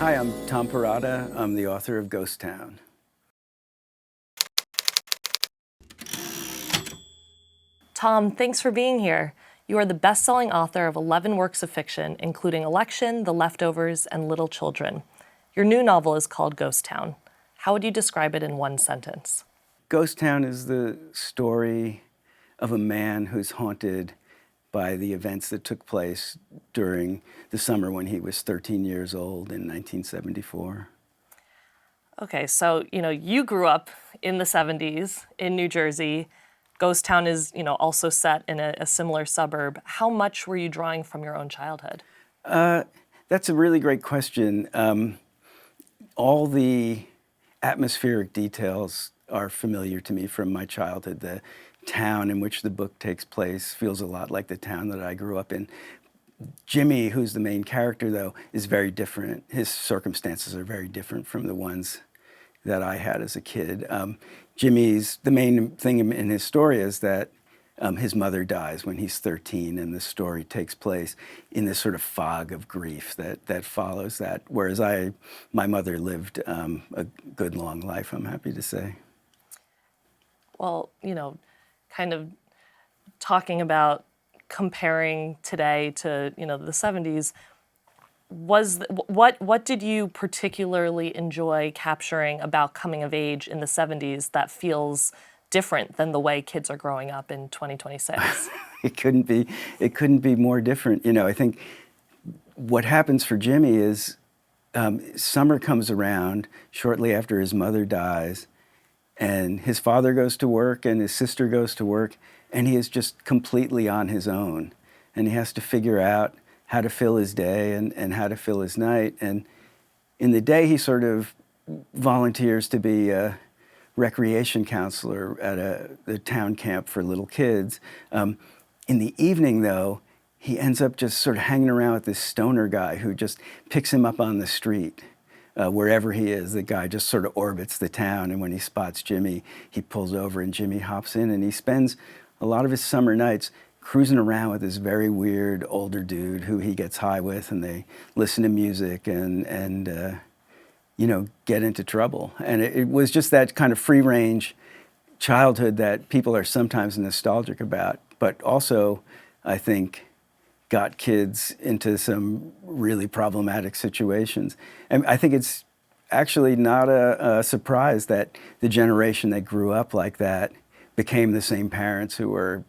Hi, I'm Tom Perrotta. I'm the author of Ghost Town. Tom, thanks for being here. You are the best-selling author of 11 works of fiction, including Election, The Leftovers, and Little Children. Your new novel is called Ghost Town. How would you describe it in one sentence? Ghost Town is the story of a man who's haunted by the events that took place during the summer when he was 13 years old in 1974. Okay, so, you grew up in the 70s in New Jersey. Ghost Town is, also set in a similar suburb. How much were you drawing from your own childhood? That's a really great question. All the atmospheric details are familiar to me from my childhood. The town in which the book takes place feels a lot like the town that I grew up in. Jimmy, who's the main character, though, is very different. His circumstances are very different from the ones that I had as a kid. Jimmy's, the main thing in his story is that his mother dies when he's 13, and the story takes place in this sort of fog of grief that follows that, whereas my mother lived a good long life, I'm happy to say. Well, kind of talking about comparing today to, the 70s, what did you particularly enjoy capturing about coming of age in the 70s that feels different than the way kids are growing up in 2026? It couldn't be more different. I think what happens for Jimmy is summer comes around shortly after his mother dies, and his father goes to work and his sister goes to work, and he is just completely on his own. And he has to figure out how to fill his day and how to fill his night. And in the day, he sort of volunteers to be a recreation counselor at the town camp for little kids. In the evening, though, he ends up just sort of hanging around with this stoner guy who just picks him up on the street. Wherever he is, the guy just sort of orbits the town, and when he spots Jimmy, he pulls over and Jimmy hops in, and he spends a lot of his summer nights cruising around with this very weird older dude who he gets high with, and they listen to music and get into trouble. And it was just that kind of free-range childhood that people are sometimes nostalgic about, but also, I think, got kids into some really problematic situations. And I think it's actually not a surprise that the generation that grew up like that became the same parents who were,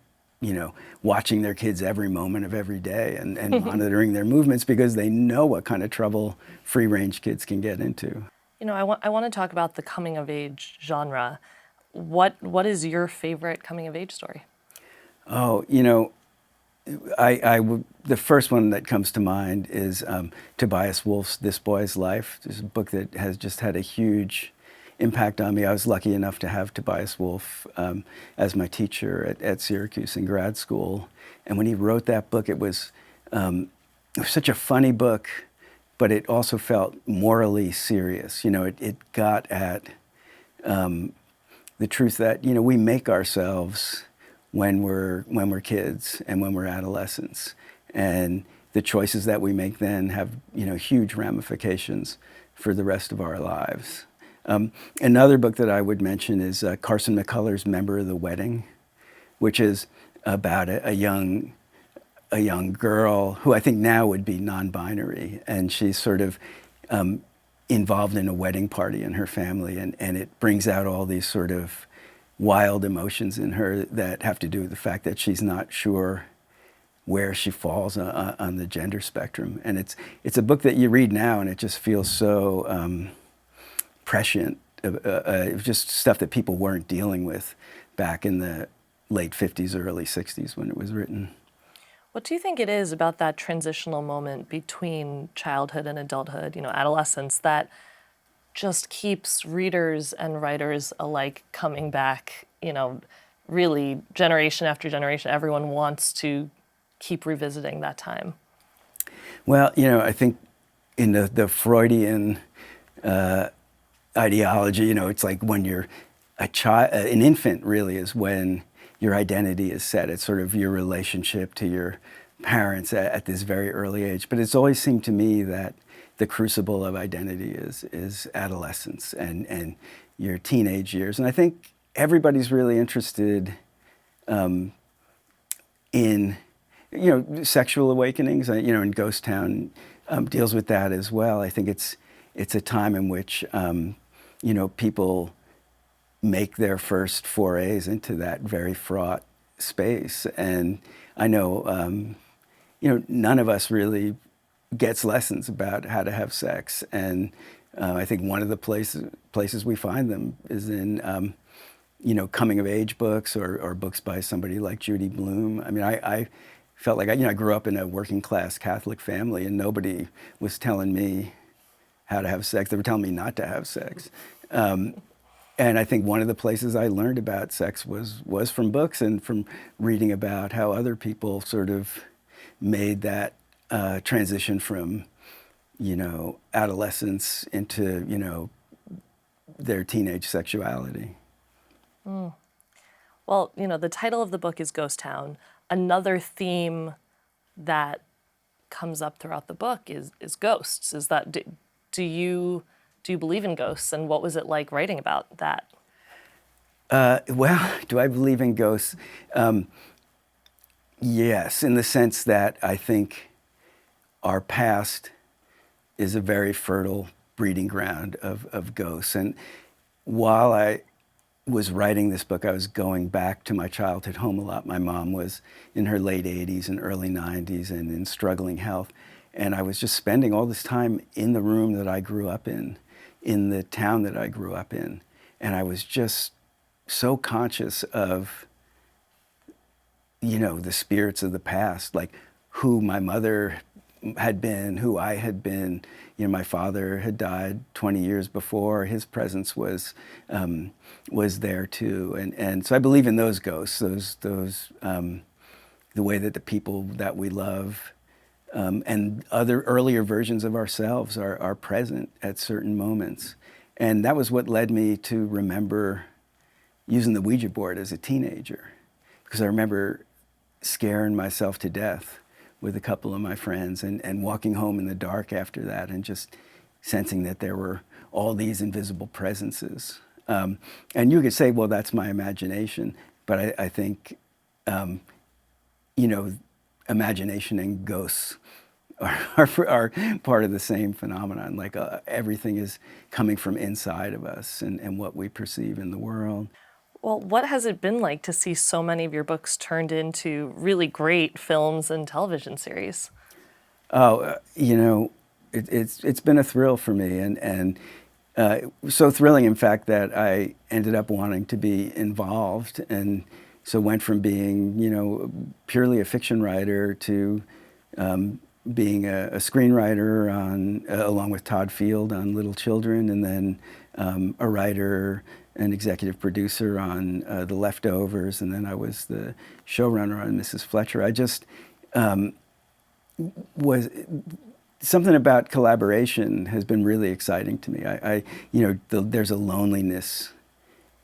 watching their kids every moment of every day and monitoring their movements because they know what kind of trouble free-range kids can get into. I want to talk about the coming-of-age genre. What is your favorite coming-of-age story? Oh, the first one that comes to mind is Tobias Wolff's This Boy's Life. It's a book that has just had a huge impact on me. I was lucky enough to have Tobias Wolff as my teacher at Syracuse in grad school. And when he wrote that book, it was such a funny book, but it also felt morally serious. It got at the truth that, we make ourselves when we're kids and when we're adolescents. And the choices that we make then have, huge ramifications for the rest of our lives. Another book that I would mention is Carson McCullers' Member of the Wedding, which is about a young girl who I think now would be non-binary, and she's sort of involved in a wedding party in her family, and it brings out all these sort of wild emotions in her that have to do with the fact that she's not sure where she falls on the gender spectrum. And it's a book that you read now and it just feels so prescient. It was just stuff that people weren't dealing with back in the late 50s, early 60s when it was written. What do you think it is about that transitional moment between childhood and adulthood, adolescence, that just keeps readers and writers alike coming back, really generation after generation? Everyone wants to keep revisiting that time. Well, I think in the Freudian ideology, it's like when you're an infant really is when your identity is set. It's sort of your relationship to your parents at this very early age. But it's always seemed to me that the crucible of identity is adolescence and your teenage years. And I think everybody's really interested in, sexual awakenings. And Ghost Town deals with that as well. I think it's a time in which, people make their first forays into that very fraught space. And I know, none of us really gets lessons about how to have sex. And I think one of the places we find them is in, coming of age books or books by somebody like Judy Blume. I mean, I felt like I grew up in a working class Catholic family, and nobody was telling me how to have sex. They were telling me not to have sex. And I think one of the places I learned about sex was from books and from reading about how other people sort of made that transition from, adolescence into, their teenage sexuality. Well, the title of the book is Ghost Town. Another theme that comes up throughout the book is ghosts. Is that do you believe in ghosts, and what was it like writing about that? Well, do I believe in ghosts? Yes, in the sense that I think our past is a very fertile breeding ground of ghosts. And while I was writing this book, I was going back to my childhood home a lot. My mom was in her late 80s and early 90s and in struggling health. And I was just spending all this time in the room that I grew up in the town that I grew up in. And I was just so conscious of, the spirits of the past, like who my mother had been, who I had been. My father had died 20 years before. His presence was there too, and so I believe in those ghosts, those the way that the people that we love and other earlier versions of ourselves are present at certain moments, and that was what led me to remember using the Ouija board as a teenager, because I remember scaring myself to death with a couple of my friends and walking home in the dark after that and just sensing that there were all these invisible presences. And you could say, well, that's my imagination, but I think, imagination and ghosts are part of the same phenomenon. Like everything is coming from inside of us and what we perceive in the world. Well, what has it been like to see so many of your books turned into really great films and television series? Oh, it's been a thrill for me, and so thrilling, in fact, that I ended up wanting to be involved, and so went from being, purely a fiction writer to being a screenwriter along with Todd Field on Little Children, and then a writer, an executive producer on The Leftovers, and then I was the showrunner on Mrs. Fletcher. I just was something about collaboration has been really exciting to me. There's a loneliness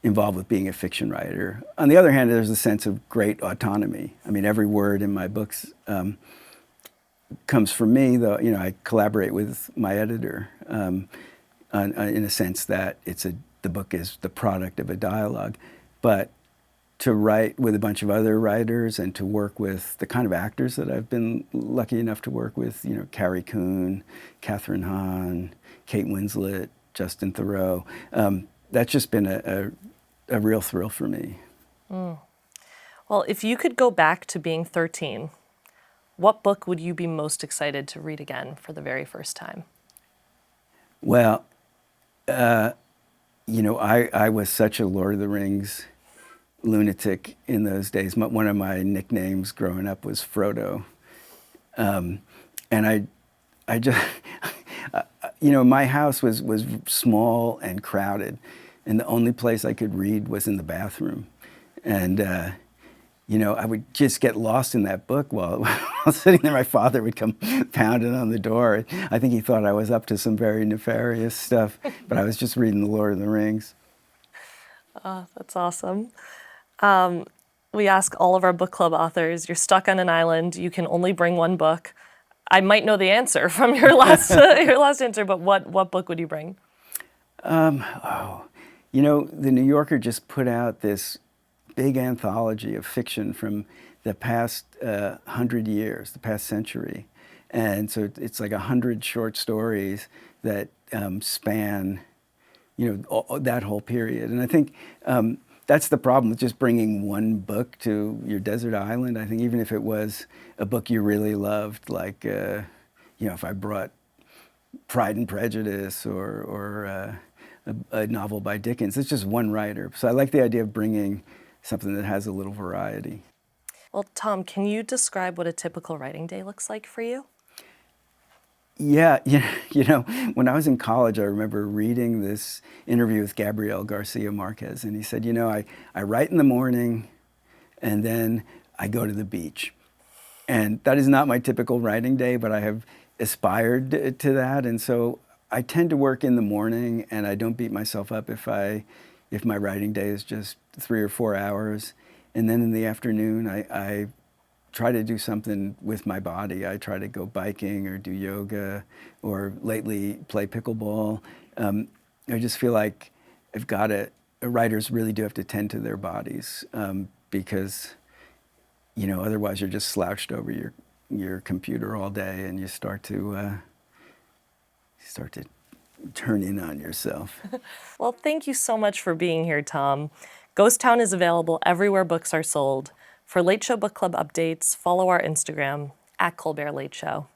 involved with being a fiction writer. On the other hand, there's a sense of great autonomy. I mean, every word in my books comes from me, though. I collaborate with my editor in a sense that the book is the product of a dialogue, but to write with a bunch of other writers and to work with the kind of actors that I've been lucky enough to work with, Carrie Coon, Catherine Hahn, Kate Winslet, Justin Theroux, that's just been a real thrill for me. Well, if you could go back to being 13, what book would you be most excited to read again for the very first time? Well, I was such a Lord of the Rings lunatic in those days. One of my nicknames growing up was Frodo. And I just, my house was small and crowded, and the only place I could read was in the bathroom. And, I would just get lost in that book while sitting there. My father would come pounding on the door. I think he thought I was up to some very nefarious stuff, but I was just reading The Lord of the Rings. That's awesome. we ask all of our book club authors, you're stuck on an island, you can only bring one book. I might know the answer from your last answer, but what book would you bring? You know, the New Yorker just put out this big anthology of fiction from the past 100 years, the past century. And so it's like 100 short stories that span, that whole period. And I think that's the problem with just bringing one book to your desert island. I think even if it was a book you really loved, like, if I brought Pride and Prejudice or a novel by Dickens, it's just one writer. So I like the idea of bringing something that has a little variety. Well, Tom, can you describe what a typical writing day looks like for you? Yeah, when I was in college, I remember reading this interview with Gabriel Garcia Marquez, and he said, I write in the morning, and then I go to the beach. And that is not my typical writing day, but I have aspired to that, and so I tend to work in the morning, and I don't beat myself up if my writing day is just 3 or 4 hours. And then in the afternoon, I try to do something with my body. I try to go biking or do yoga, or lately play pickleball. I just feel like writers really do have to tend to their bodies, because otherwise you're just slouched over your computer all day, and you start to turn in on yourself. Well, thank you so much for being here, Tom. Ghost Town is available everywhere books are sold. For Late Show Book Club updates, follow our Instagram, @ColbertLateShow.